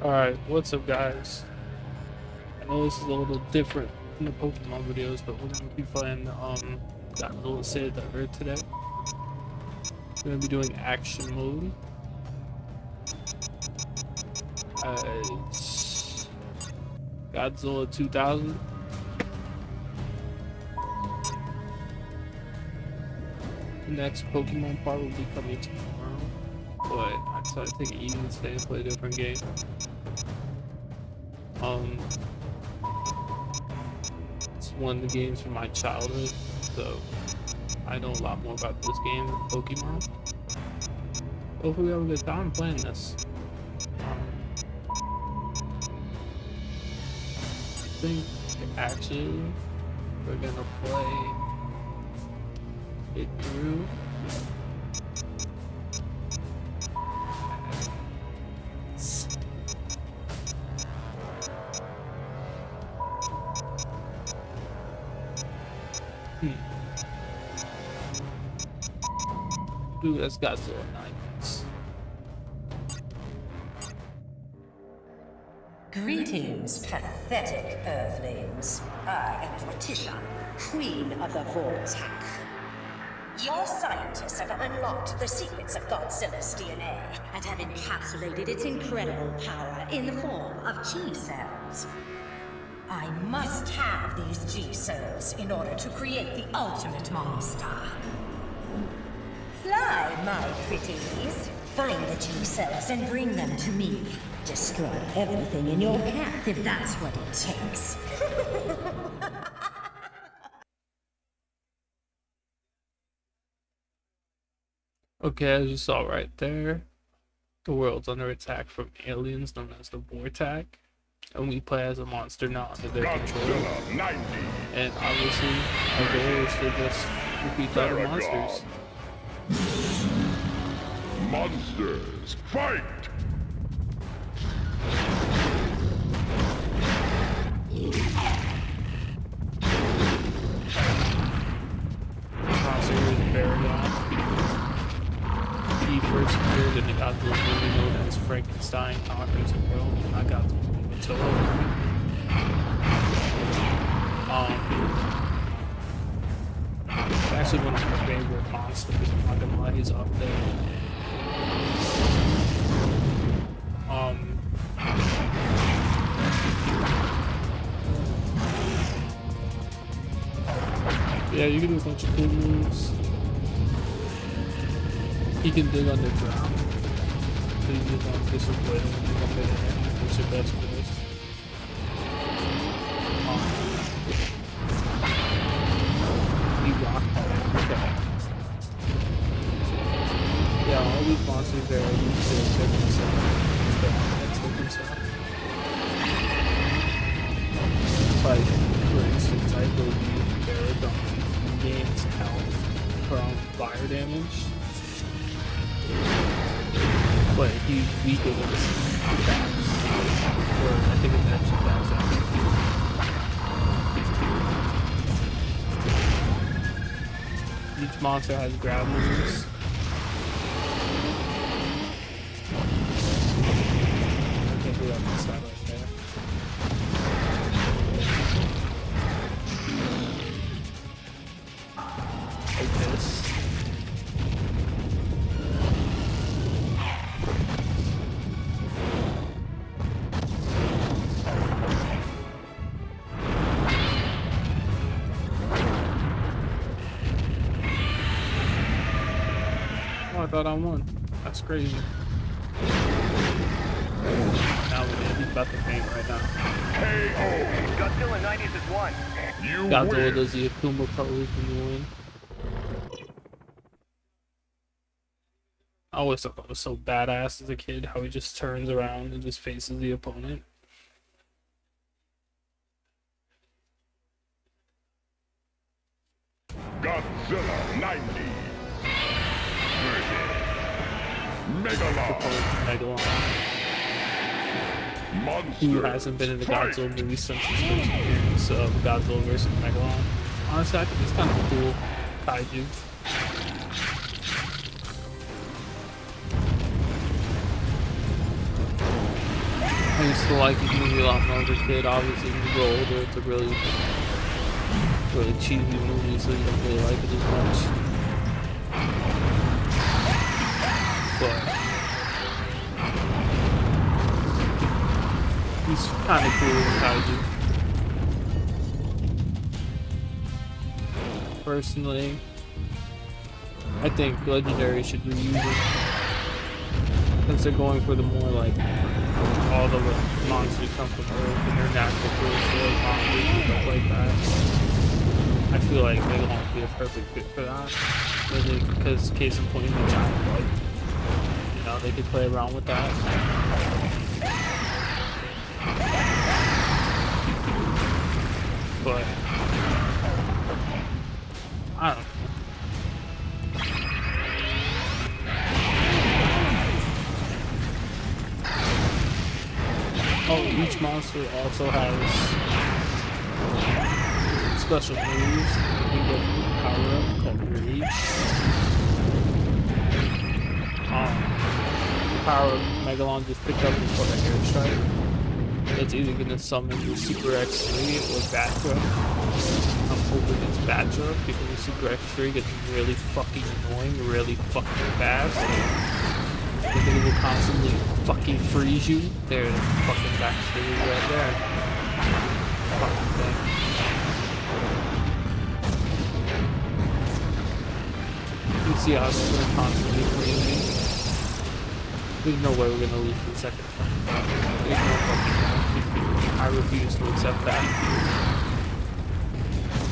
Alright, what's up guys? I know this is a little different from the Pokemon videos, but we're gonna be playing Godzilla Save the Earth today. We're gonna be doing action mode. It's Godzilla 2000. The next Pokemon part will be coming tomorrow, but I decided to take it easy today and play a different game. It's one of the games from my childhood, so I know a lot more about this game than Pokemon. Hopefully we have a good time playing this. I think actually we're gonna play it through. Do as Godzilla 9 minutes. Greetings, pathetic Earthlings. I am Morticia, Queen of the Vortex. Your scientists have unlocked the secrets of Godzilla's DNA and have encapsulated its incredible power in the form of G-cells. I must have these G-cells in order to create the ultimate monster. Fly, my pretties. Find the G-cells and bring them to me. Destroy everything in your path if that's what it takes. Okay, as you saw right there, the world's under attack from aliens known as the Vortex, and we play as a monster not under their control. Godzilla 90. And obviously, our goal is to just defeat the other monsters. Monsters, fight! Monster is Paragon. He first appeared in the Godzilla movie known as Frankenstein Conquers the World. I got the movie so it's actually one of my favorite monsters. I'm not gonna lie, he's up there. Yeah, you can do a bunch of cool moves. He can dig underground. So you just want to disappoint him and dig under there. That's your best course. He rocked that. Okay. Yeah, all these monsters there are used to attack themselves. Like, for instance, I believe Paragon gains health from fire damage. But he weakens attacks. Or I think it's actually attacks actually. Each monster has grab moves. I can't do that this side right there. Like this. Oh, I thought I won. That's crazy. Now he's about to faint right now. KO! Godzilla 90s is one. You Godzilla win! does the Akuma pose when you win. I always thought that was so badass as a kid, how he just turns around and just faces the opponent. Godzilla 90. Megalon. Megalon. Monster. Who hasn't been in the fight! Godzilla movie since its first appearance of Godzilla vs. Megalon? Honestly, I think it's kind of cool. Kaiju. used to like this movie a lot more as a kid. Obviously, when you grow older, it's a really cheesy movie, so you don't really like it as much. But he's kind of cool with kaiju. Personally, I think Legendary should reuse it. Since they're going for the more like all the monsters come from Earth and they're natural predators, monsters and stuff like that. I feel like they won't be a perfect fit for that. Really, because case in point, the giant bug. You know, they could play around with that. But I don't know. Oh, each monster also has special moves. You get power up called Rage. The power of Megalon just picked up is called a Air Strike. It's either gonna summon the Super X3 or Batra. I'm hoping it's Batra because the Super X3 gets really fucking annoying, really fucking fast. Because it will constantly fucking freeze you. There's fucking backstory right there. Fucking thing. You see how it's gonna constantly freeze me. There's no way we're gonna lose the second time. There's no fucking way. I refuse to accept that.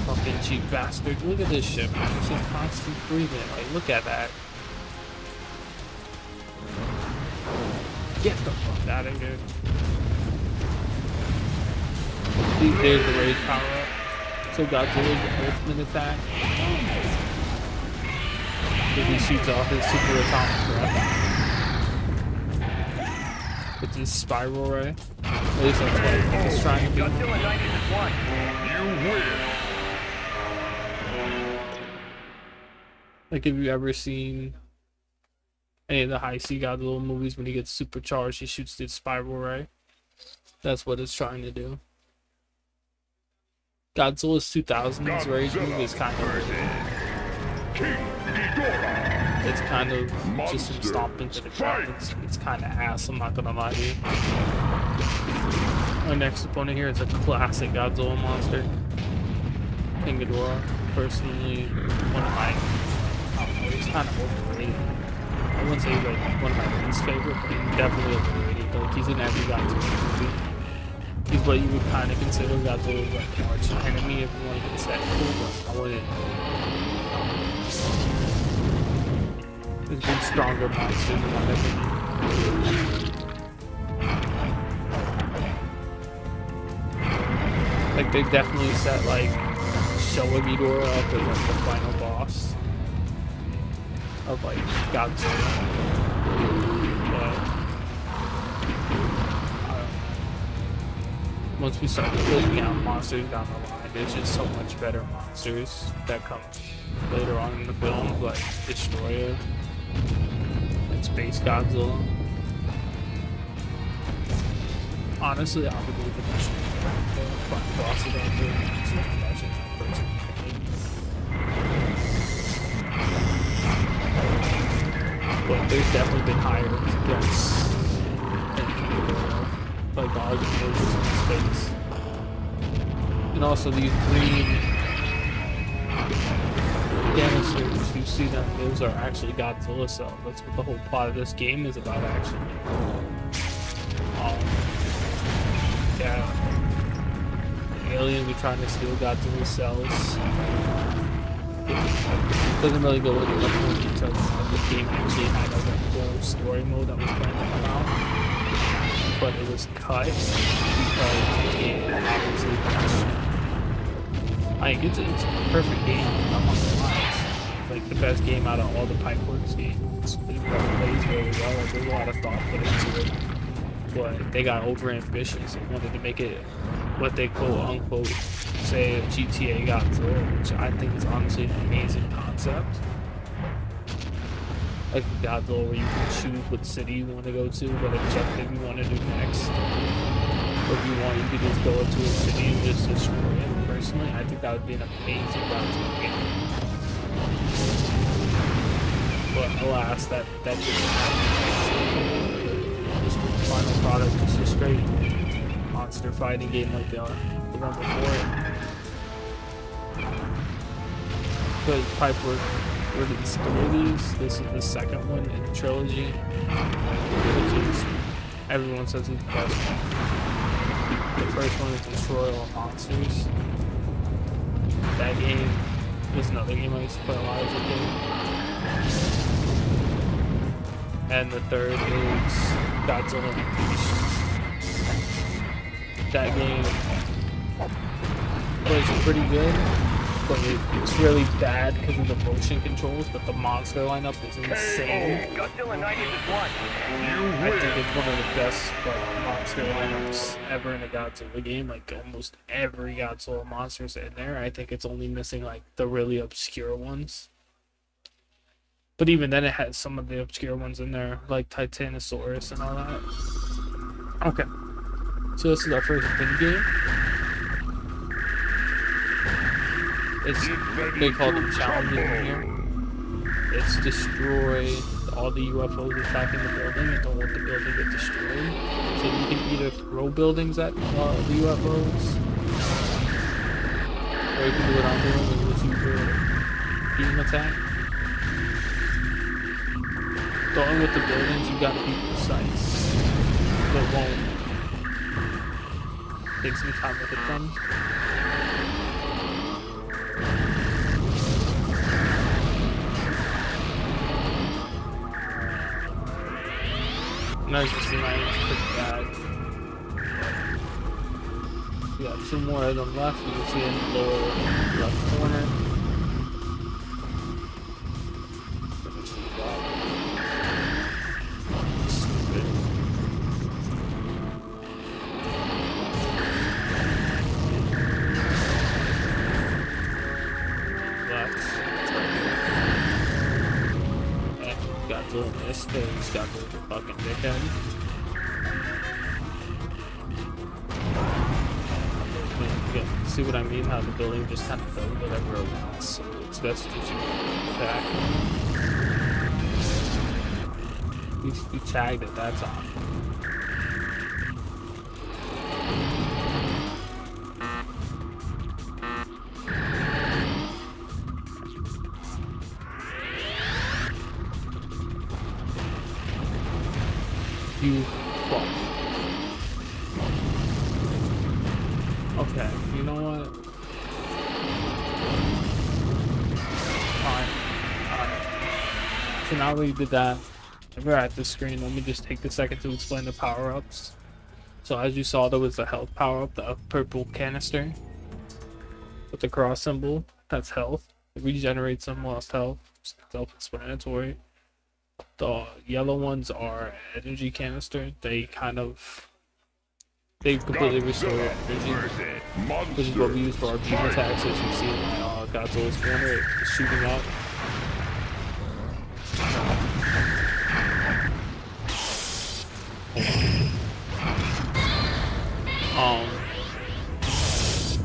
Fucking cheap bastard. Look at this shit, man. It's just constant breathing. Like, look at that. Get the fuck out of here. There's the rage power up. So Godzilla's ultimate attack. If he shoots off his super atomic breath. With his spiral ray. At least that's what I think it's trying to do. Godzilla 91. You win. Like, have you ever seen any of the high sea Godzilla movies when he gets supercharged, he shoots the spiral ray? That's what it's trying to do. Godzilla's 2000s rage movie is kind of... It's kind of just him stomping to the ground. It's kind of ass, I'm not gonna lie to you. Our next opponent here is a classic Godzilla monster. King Ghidorah. Personally, one of my... I don't know, he's kind of overrated. I wouldn't say he's like one of my least favorite, but he's definitely overrated. Like, he's in every Godzilla movie. He's what you would kind of consider Godzilla's like arch enemy if you want to get that cool, but I wouldn't. There's been stronger monsters in my opinion. Like, they definitely set like Showa Ghidorah up as like the final boss of like Godzilla. But once we start looking at monsters down the line, there's just so much better monsters that come later on in the film, like Destroyer and Space Godzilla. Honestly, I would leave the mission the final boss of that film. That's just my personal opinion. But there's definitely been higher deaths like the Argentines in space. And also these green canisters, you see them, those are actually Godzilla cells. That's what the whole plot of this game is about, actually. Yeah. The alien be trying to steal Godzilla cells. It doesn't really go into much more detail than the game actually had like a full story mode that was planned to come out. But it was cut because it obviously crashed. Like, it's a perfect game. I'm not gonna lie. It's like the best game out of all the Pipeworks games. It plays really well. Like, there's a lot of thought put into it. But they got over ambitious and wanted to make it what they quote unquote say GTA Godzilla, which I think is honestly an amazing concept. like Godzilla, where you can choose what city you want to go to, what objective you want to do next. Or if you want, you could just go into a city and just destroy it. Personally, I think that would be an amazing Godzilla game. But alas, that didn't happen. This final product is just straight monster fighting game like the one before it. Because Piper released 3 of these. This is the second one in the trilogy, which is, everyone says it's the best one. The first one is Destroy All Monsters. That game was another game I used to play a lot as a kid. And the third is Godzilla Unleashed. That game was pretty good, but it's really bad because of the motion controls, but the monster lineup is insane. Godzilla 91. I think it's one of the best monster lineups ever in a Godzilla game. Like almost every Godzilla monster's in there. I think it's only missing like the really obscure ones. But even then, it has some of the obscure ones in there, like Titanosaurus and all that. Okay, so this is our first mini game. They call them challenges in here. It's destroy all the UFOs attacking the building and don't let the building get destroyed. So you can either throw buildings at the UFOs, or you can do what I'm doing and just use your beam attack. Throwing with the buildings, you gotta be precise. But won't take some time to hit them. Nice to see my aim's pretty bad. We got 2 more of them left. You can see in the lower left corner. Godzilla missed because he's got the fucking dickhead. See what I mean? How the building just kind of does whatever it wants. So it's best to just attack. You tagged it, that's on. You fuck. Okay, you know what? Alright. So now that we did that, we're at the screen. Let me just take a second to explain the power-ups. So as you saw, there was the health power-up, the purple canister with the cross symbol. That's health. It regenerates some lost health. Self-explanatory. The yellow ones are energy canister. They completely restore your energy, which is what we use for our beam attacks. As you see in my Godzilla's corner, it's shooting up.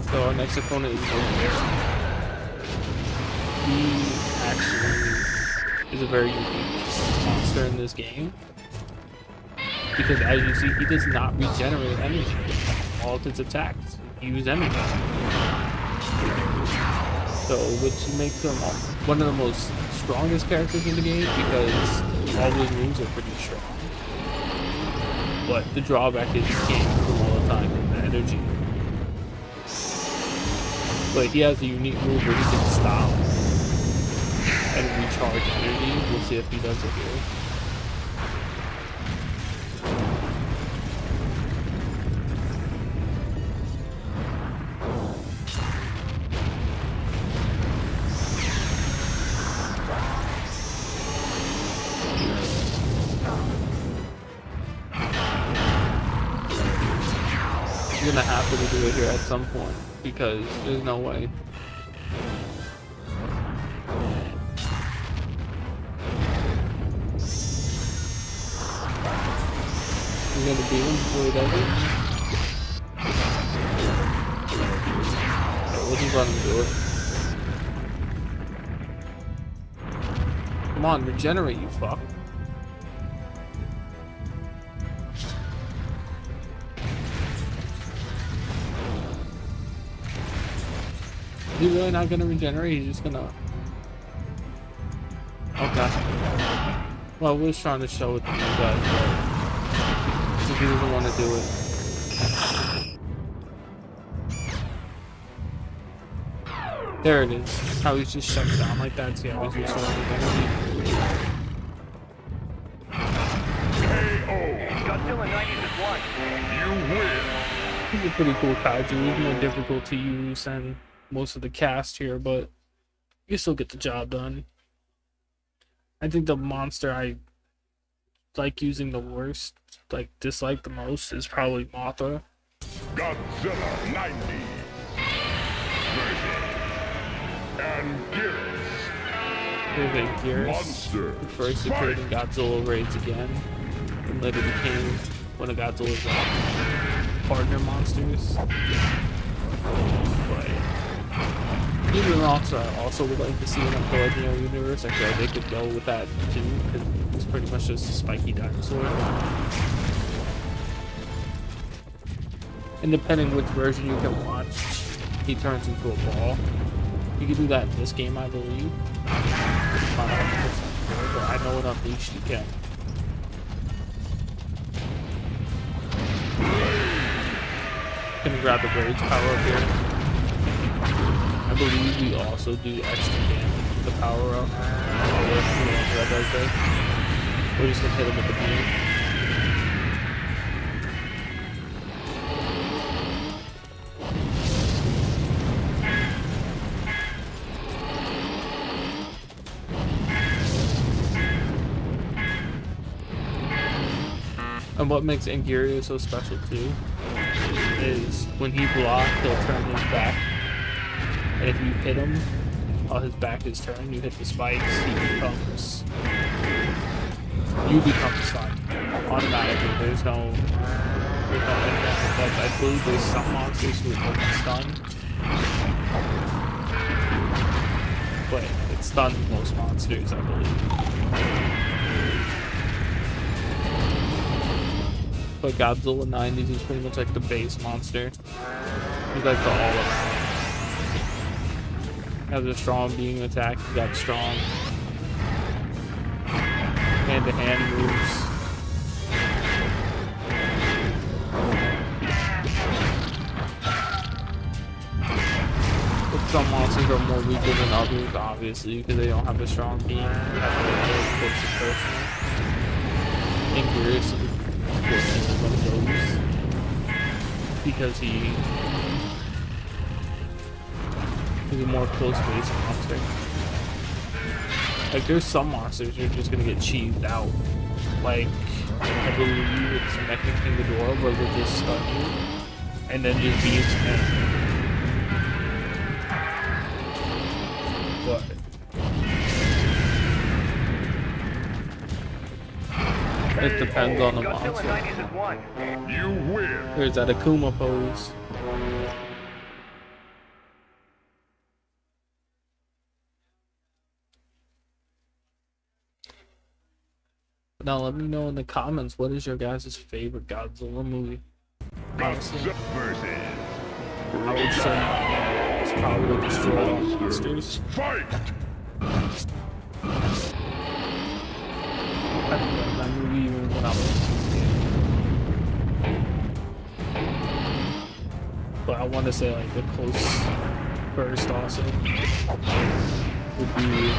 So our next opponent is Godzilla. He actually is a very unique monster in this game, because as you see, he does not regenerate energy. All of his attacks use energy, so which makes him one of the most strongest characters in the game, because all of his moves are pretty strong. But the drawback is you can't use them all the time in the energy. But he has a unique move where he can stop and recharge energy. We'll see if he does it here. You're gonna have to do it here at some point, because there's no way. You're gonna beat him before he does it? We'll just let him do it. Come on, regenerate, you fuck. Is he really not gonna regenerate? He's just gonna... Okay. Well, we was trying to show it to you guys, but if he doesn't want to do it. There it is. How he's just shut down like that. See how he's restoring his energy. Godzilla 90-1. You win. He's a pretty cool kaiju. He's more difficult to use than most of the cast here, but you still get the job done. I think the monster I like using the worst, like dislike the most, is probably Mothra. Godzilla 90 versus Anguirus. Here's Anguirus, Monster. who first appeared in Godzilla Raids Again, and later became one of Godzilla's partner monsters. But even also, I also would like to see in the legendary universe. I feel like they could go with that too, because it's pretty much just a spiky dinosaur. And depending which version you can watch, he turns into a ball. You can do that in this game, I believe. It's not 100% sure, but I know in Unleashed you can. Gonna grab the Rage power up here. I believe we also do extra damage with the power up. We're just gonna hit him with the beam. And what makes Anguirus so special too is when he blocks, he'll turn his back. And if you hit him while his back is turned, you hit the spikes, you become stunned automatically. There's no internet. Like, I believe there's some monsters who are stunned, but it stuns most monsters, I believe. But Godzilla 90s is pretty much like the base monster. He's like the all-around. Has a strong beam attack. He's got strong hand-to-hand moves. But some monsters are more weaker than others, obviously, because they don't have a strong beam. They have to get really close to personal. Anguirus is unfortunately one of those, because he's a more close-based monster. Like, there's some monsters you're just gonna get cheesed out. Like, I believe it's Mecha King Ghidorah, where they'll just stun you and then just beat him. But it depends on the monster. You win. There's that Akuma pose. Now let me know in the comments, what is your guys' favorite Godzilla movie? Honestly, I would say it's probably Destroy All Monsters. Fight! I didn't like that movie even when I was a kid. But I want to say like the close first also would be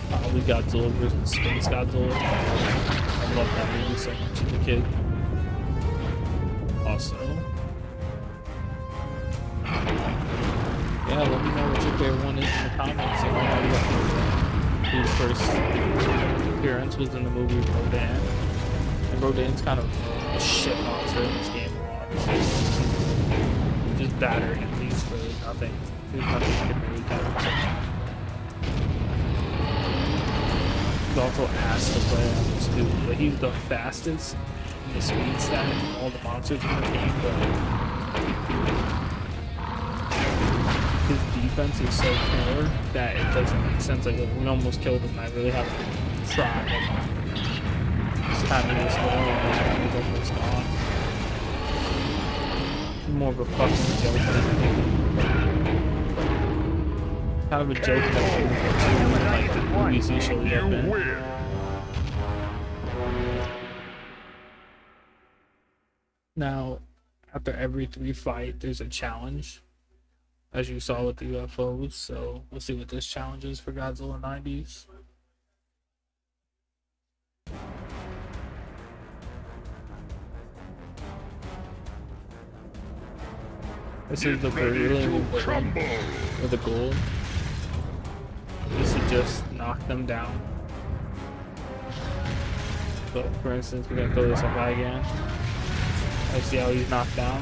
probably Godzilla vs. Space Godzilla. I love that movie so much as a kid. Also, yeah, let me know what your favorite one is in the comments. You know, his first appearance was in the movie Rodan. And Rodan's kind of a shit monster in this game. Just batter enemies for nothing. There's nothing you can really do. He's also asked to play on this dude, but he's the fastest the speed stat of all the monsters in the game, but his defense is so poor that it doesn't make sense. Like, we almost killed him, and I really haven't tried. Just having this going, and he's almost gone. More of a fucking joke than anything. Kind of a joke that like the movies usually have been. Now, after every 3 fight, there's a challenge, as you saw with the UFOs. So we'll see what this challenge is for Godzilla 90s. This is the Berlin with the goal. This is just knock them down. So, for instance, we're gonna throw this at guy again. I see how he's knocked down.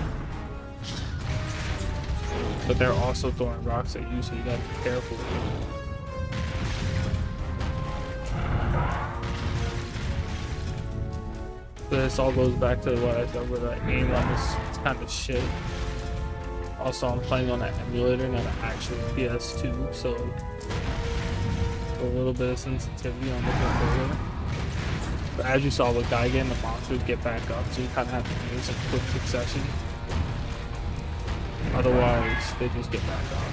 But they're also throwing rocks at you, so you gotta be careful. But this all goes back to what I said, where the aim on this is kind of shit. Also, I'm playing on an emulator, not an actual PS2, so a little bit of sensitivity on the controller. But as you saw with Gigan, the monsters get back up, so you kind of have to do this in quick succession. Otherwise, they just get back up.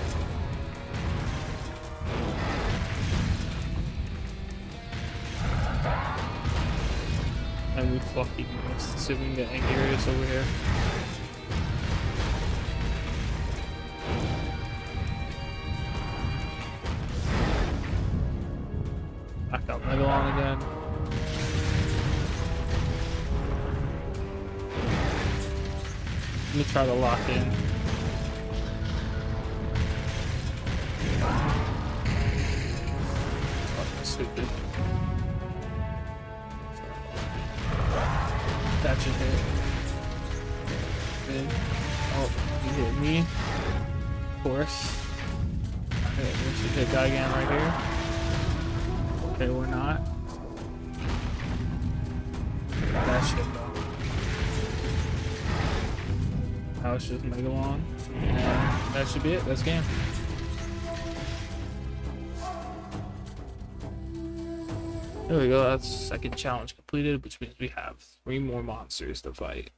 And we fucking missed. See if we can get Angarius over here. Back up Megalon again. Let me try to lock in. Fucking stupid. That should hit. Good. Oh, you hit me. Of course. Okay, we should hit Gigan right here. Okay, we're not. That shit though. Now it's just Megalon. And that should be it. That's game. There we go. That's second challenge completed, which means we have 3 more monsters to fight.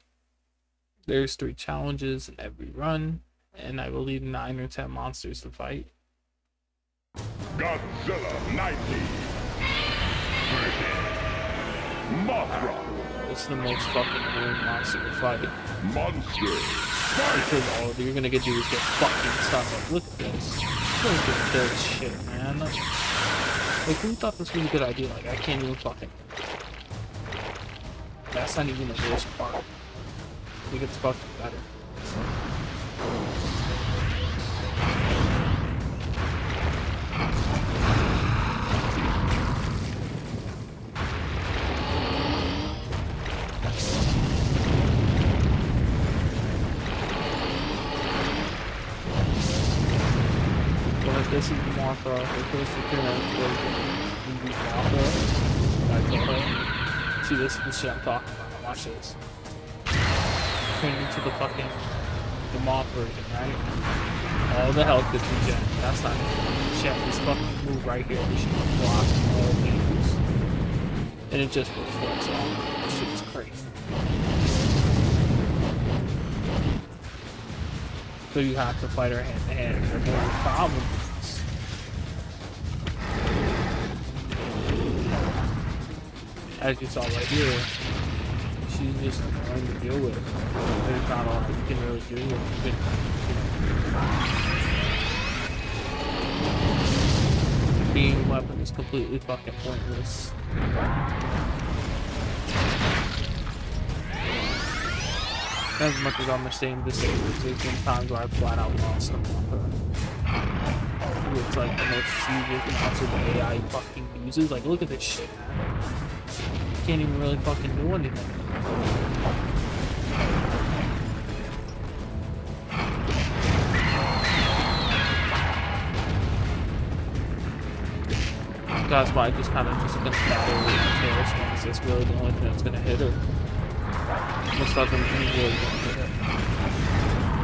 There's 3 challenges in every run, and I believe 9 or 10 monsters to fight. Godzilla 90. Mothra. It's the most fucking annoying monster to fight. Monster. Because all you're gonna get to do is get fucking stunned. Like, look at this. Look at this shit, man. Like, who thought this was a good idea? Like, I can't even fucking... That's not even the worst part. I think it's fucking better. This is more for our first appearance with the Mothra. See, this is the shit I'm talking about. Watch this. Turn into the fucking Mothra version, right? All the health gets regen. That's not good. Check this fucking move right here. We should block all things. And it just reflects all. This shit is crazy. So you have to fight her hand to hand. There's no problem. As you saw right here, she's just annoying to deal with. There's not a lot you can really do with it. Being a weapon is completely fucking pointless. As much as I'm ashamed to say this, there's been times where I flat out lost them. It's like the most serious monster the AI fucking uses. Like, look at this shit, man. Can't even really fucking do anything. That's why I just kind of just gonna battle with Chaos, because it's really the only thing that's gonna hit her. Most of them really don't do it.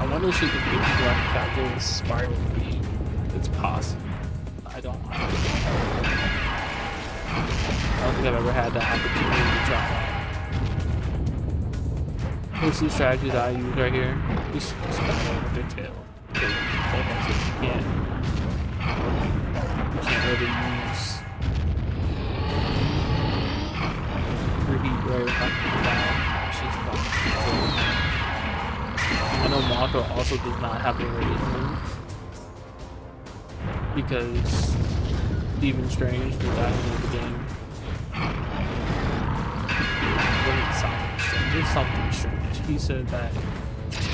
I wonder if she could give people like Godzilla's spiral beam. It's possible. I don't think I've ever had that opportunity to try that. This is the strategy that I use right here. Just battle with their tail. Like I said, you can't really use reheat right without that. She's fine. I know Mothra also does not have a rage move. Because Stephen Strange, the guy who made the game, there's something strange. He said that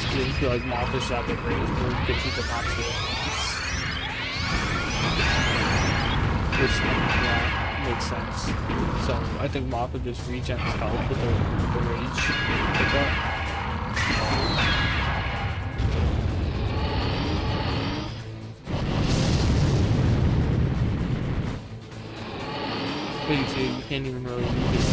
he didn't feel like Mothra should have a rage move because he could not feel peace. Which, yeah, makes sense. So I think Mothra just regens health with the rage pickup. But you see, you can't even really do this.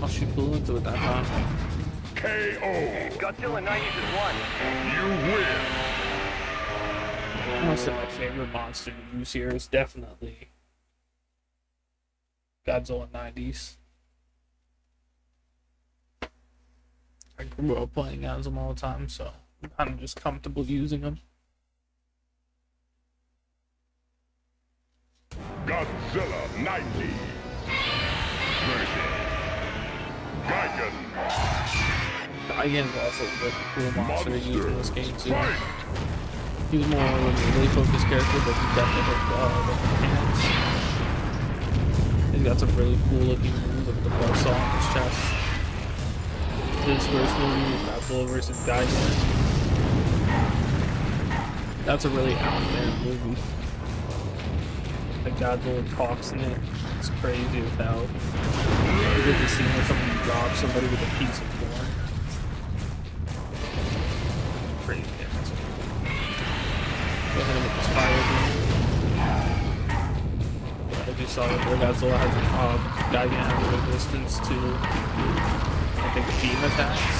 Oh, she flew into it that time. KO. Godzilla 90s is won. You win. I want to say my favorite monster to use here is definitely Godzilla 90s. I grew up playing as them all the time, so I'm kind of just comfortable using them. Godzilla 90. Versus Gigan. Gigan is also a really cool monster to use in this game too. Fight. He's more of a melee focused character, but he's got the hands. He's got some really cool looking moves with the buzzsaw on his chest. His first movie, Godzilla vs. Gigan. That's a really out there movie. The Godzilla talks in it. It's crazy as hell. You get to see where someone drops somebody with a piece of corn. Pretty famous. Go ahead and get this fire beam. As you saw, where Godzilla has Gigan has a resistance to, I think, beam attacks.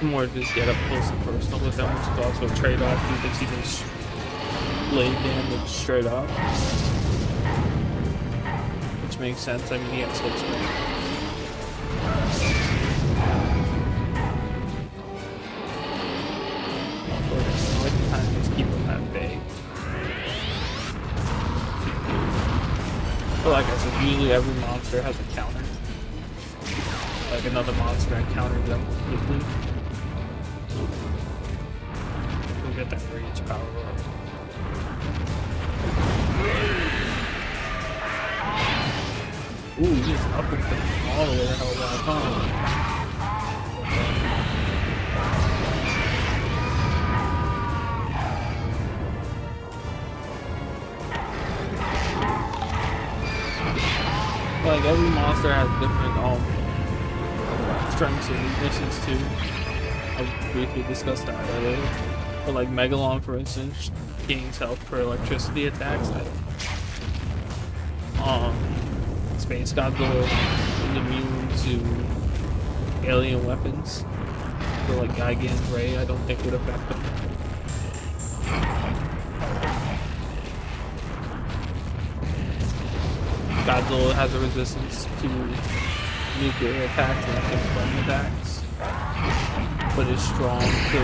More just get up close and personal with them, which is also a trade-off because he just blade damage straight up. Which makes sense, I mean he has hit strength. I can kind of just keep him at bay. But like I said, usually every monster has a counter. Like another monster that counters them quickly. We'll get that rage power up. Ooh, he just up with them all the way the hell down, huh? Like every monster has different strengths and weaknesses too. I briefly discussed that earlier. But like Megalon, for instance, gains health for electricity attacks. Space Godzilla is immune to alien weapons. So like Gigan's Ray, I don't think would affect them. Godzilla has a resistance to nuclear attacks and I think flame attacks, but is strong to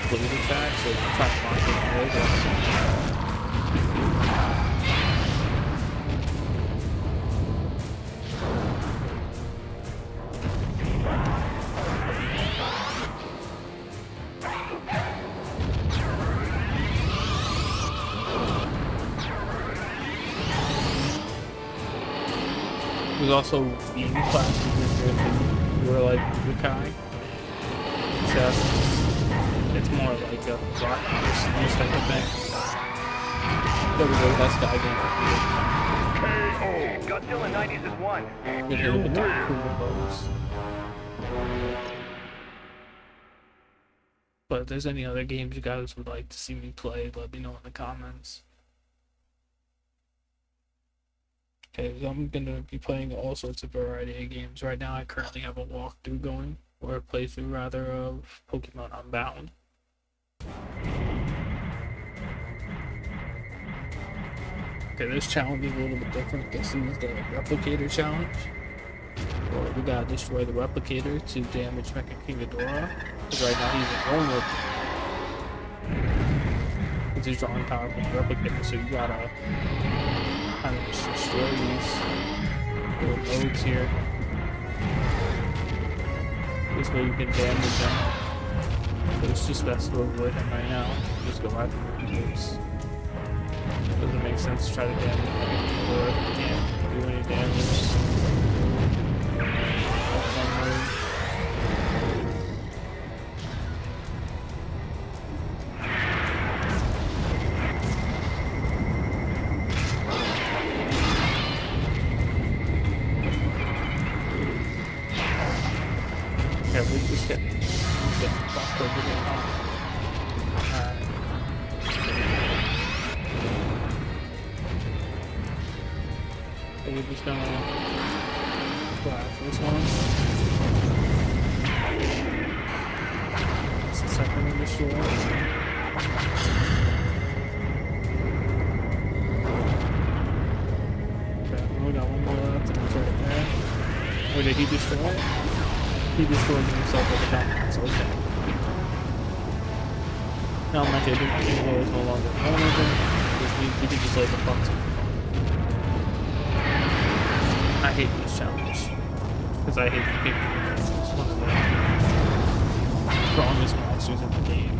blaze attacks, so I'm trying to find There's also beam classes in here too, who are like Yukai, Assassins, It's more like a rock paper scissors type of thing. There we go. That's the game. KO. Godzilla 90s has won. Good hit with that cool bows. But if there's any other games you guys would like to see me play, let me know in the comments. Okay, so I'm gonna be playing all sorts of variety of games. Right now I currently have a walkthrough going, or a playthrough rather, of Pokemon Unbound. Okay, this challenge is a little bit different. This is the Replicator Challenge. Or we gotta destroy the Replicator to damage Mecha King Ghidorah. Because right now he's invulnerable. Because he's drawing power from the Replicator, so you gotta kind of just destroy these little nodes here. This way you can damage them. So it's just best to avoid him right now. Just go after the nodes. Doesn't make sense to try to damage him or if you can't do any damage. Okay, we just get fucked over there. So we're just gonna blast this one. It's the second one destroyed. Okay, we got one more left and it's right there. Or did he destroy it? He destroyed himself at the time, so okay. Now my favorite hero is no longer vulnerable. We can just like the fuck. I hate this challenge. Because I hate the King Ghidorah. It's one of the strongest monsters in the game.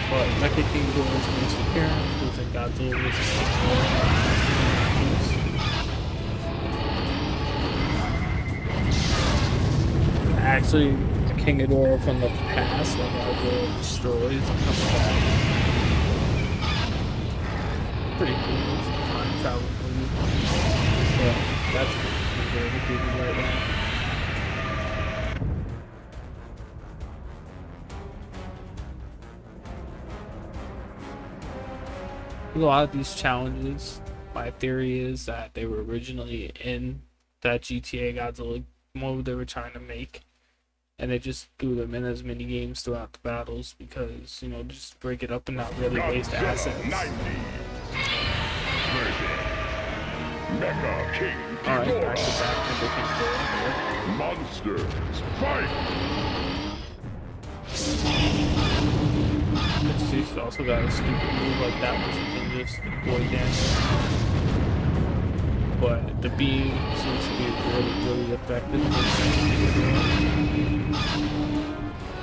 But Mecha King Ghidorah is most apparent because it got Godzilla actually, the King Ghidorah from the past, like Godzilla destroys and comes back. Pretty cool. Time travel for you. Yeah, that's pretty good right now. A lot of these challenges, my theory is that they were originally in that GTA Godzilla mode they were trying to make, and they just threw them in as mini games throughout the battles because, you know, just break it up and not really waste assets. 90 versus Mecha King Alright, back to Ghidorah. back Mecha King Ghidorah. Monsters fight. She's also got a stupid move like that, which you can just avoid damage. But the beam seems to be really effective.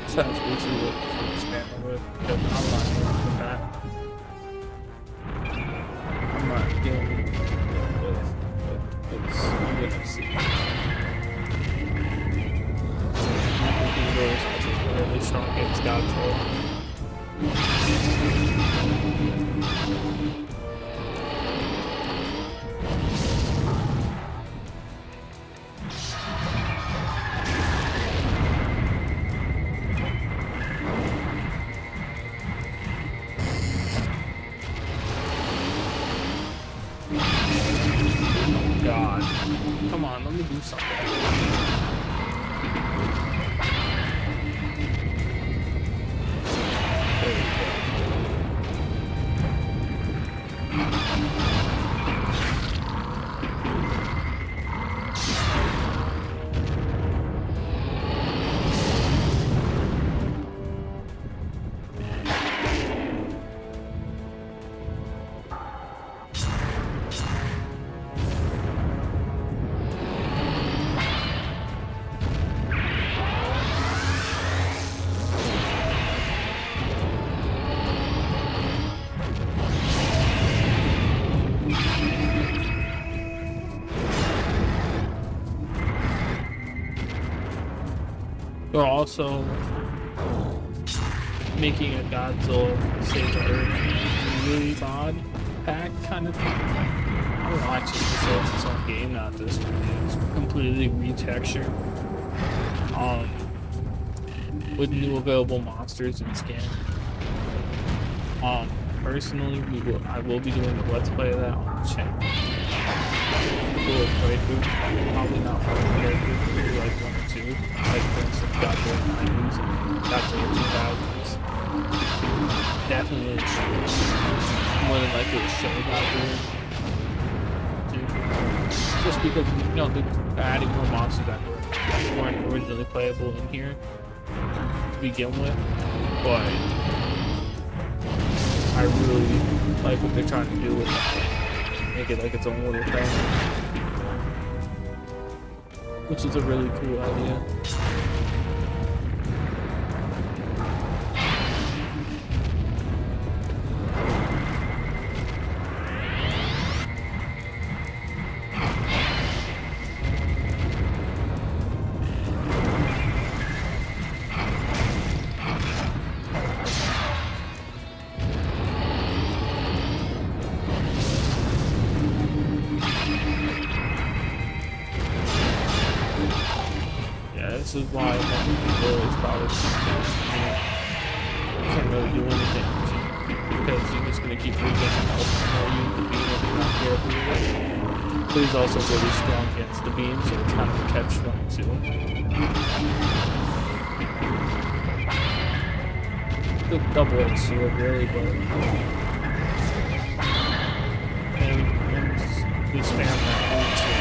So that's basically what I'm expanding with, because I'm not dealing with that. I'm not dealing with this. I'm gonna see. Ghidorah is also really strong against Godzilla. God. Come on, let me do something. There we go. also making a Godzilla Save the Earth really mod pack kind of thing. I don't know, actually, so it's own game, not this one. It's completely retextured. With new available monsters and skins. Personally, I will be doing a let's play of that on the channel. Cool playthrough, probably not one playthrough, maybe like 1 or 2. Like for instance, Godzilla 90s and Godzilla 2000s. Definitely a show. More than likely a show Godzilla. Just because, you know, they're adding more monsters that weren't originally playable in here to begin with, but I really like what they're trying to do with it. Make it like its own little thing, which is a really cool idea. This is why people is probably can't really do anything because you're just gonna keep losing health or you the beam if you're not careful with it. But he's also really strong against the beam, so it's kind of a catch-22. Good double-edged sword, really, but and we spam that one too.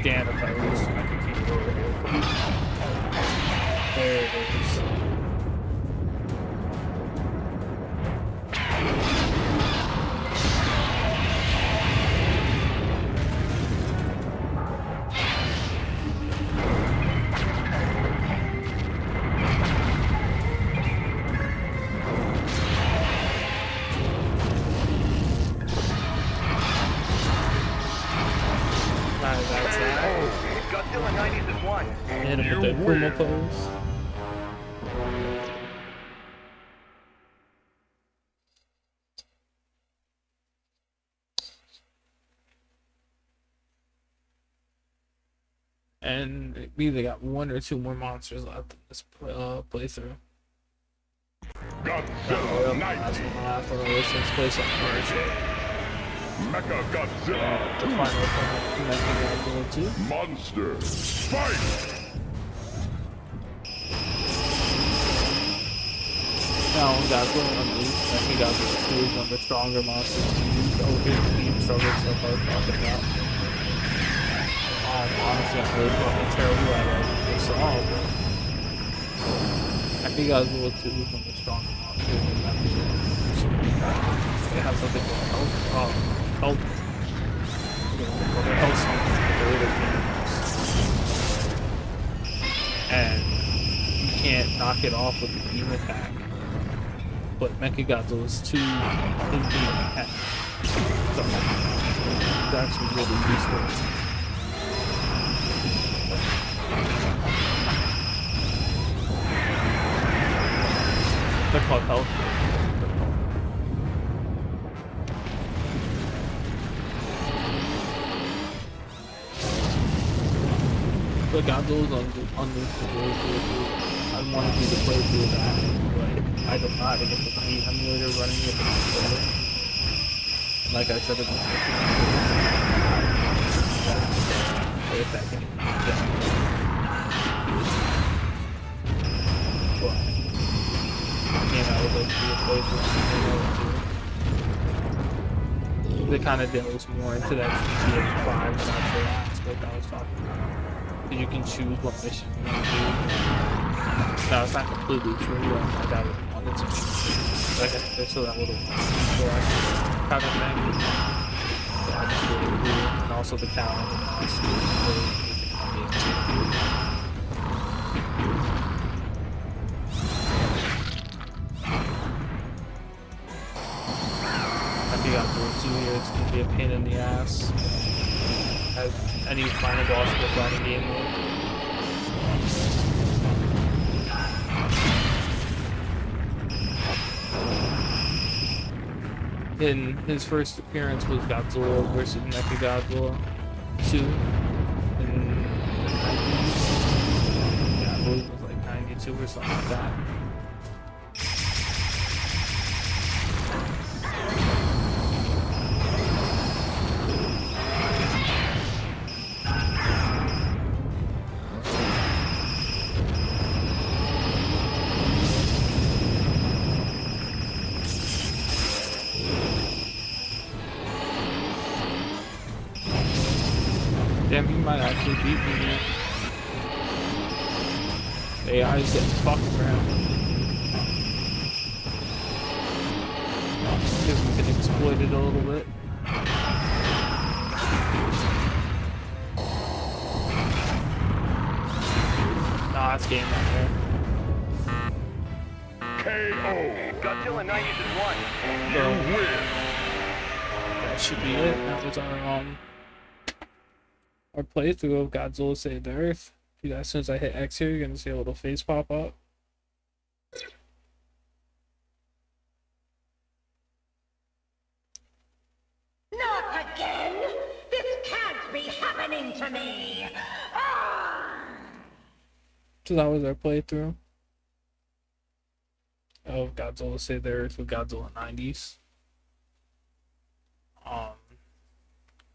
Damn if I lose, I can keep it over here. There it is. That's that. Godzilla 90s is 1. Hit him with the Puma pose. And we either got 1 or 2 more monsters left in this playthrough. Godzilla That's 90. one last one of those things place on commercial. Mecha Godzilla The 2. final one, Mecha Godzilla 2. Monster Fight. Now on Godzilla Unleashed, Mecha Godzilla 2 is one of the stronger monsters to use. Oh, his beam struggle so far talking about. Honestly, I'm really fucking terrible at it. It's all, but I think Godzilla 2 is one of the stronger monsters in that game. They have something called health. Their health something in the later games. And you can't knock it off with the beam attack. But Mecha Godzilla's 2 is beam attack. So it's actually really useful. They're called health. But Godzilla's unleashed. I want to do the playthrough of that, but I don't know how to get the Heat emulator running with the controller. Like I said, it's wait a second. But again, I would like to do a playthrough. They kind of delves more into that GTA 5 aspect I was talking about. So you can choose what mission you want to do. No, it's not completely true. Like that would want it to be. Like there's still that little kind of thing. Yeah, it's really cool. And also the calendar. It's really amazing. If you got the 2 here, it's gonna be a pain in the ass. As any final boss in the fighting game mode. In his first appearance was Godzilla versus Mechagodzilla 2 in the 90s. Yeah, I believe it was like 92 or something like that. Damn, he might actually beat me here. AI is getting fucked for him. See if we can exploit it a little bit. Nah, that's game right there. KO. Godzilla 90s is 1. You win. That should be it. That was our playthrough of Godzilla Saved the Earth. As soon as I hit X here, you're gonna see a little face pop up. Not again! This can't be happening to me! So that was our playthrough of Godzilla Saved the Earth with Godzilla 90s.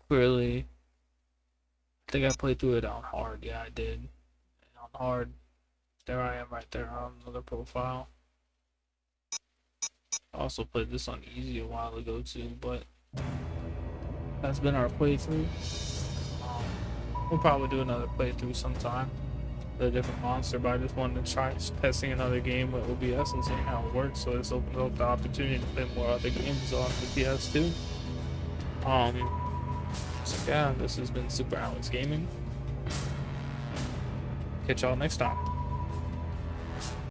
Clearly, I think I played through it on hard. Yeah, I did. On hard, there I am right there on another profile. I also played this on easy a while ago too, but that's been our playthrough. We'll probably do another playthrough sometime with a different monster, but I just wanted to try testing another game with OBS and seeing how it works. So this opens up the opportunity to play more other games on the PS2. So yeah, this has been Super Alex Gaming. Catch y'all next time.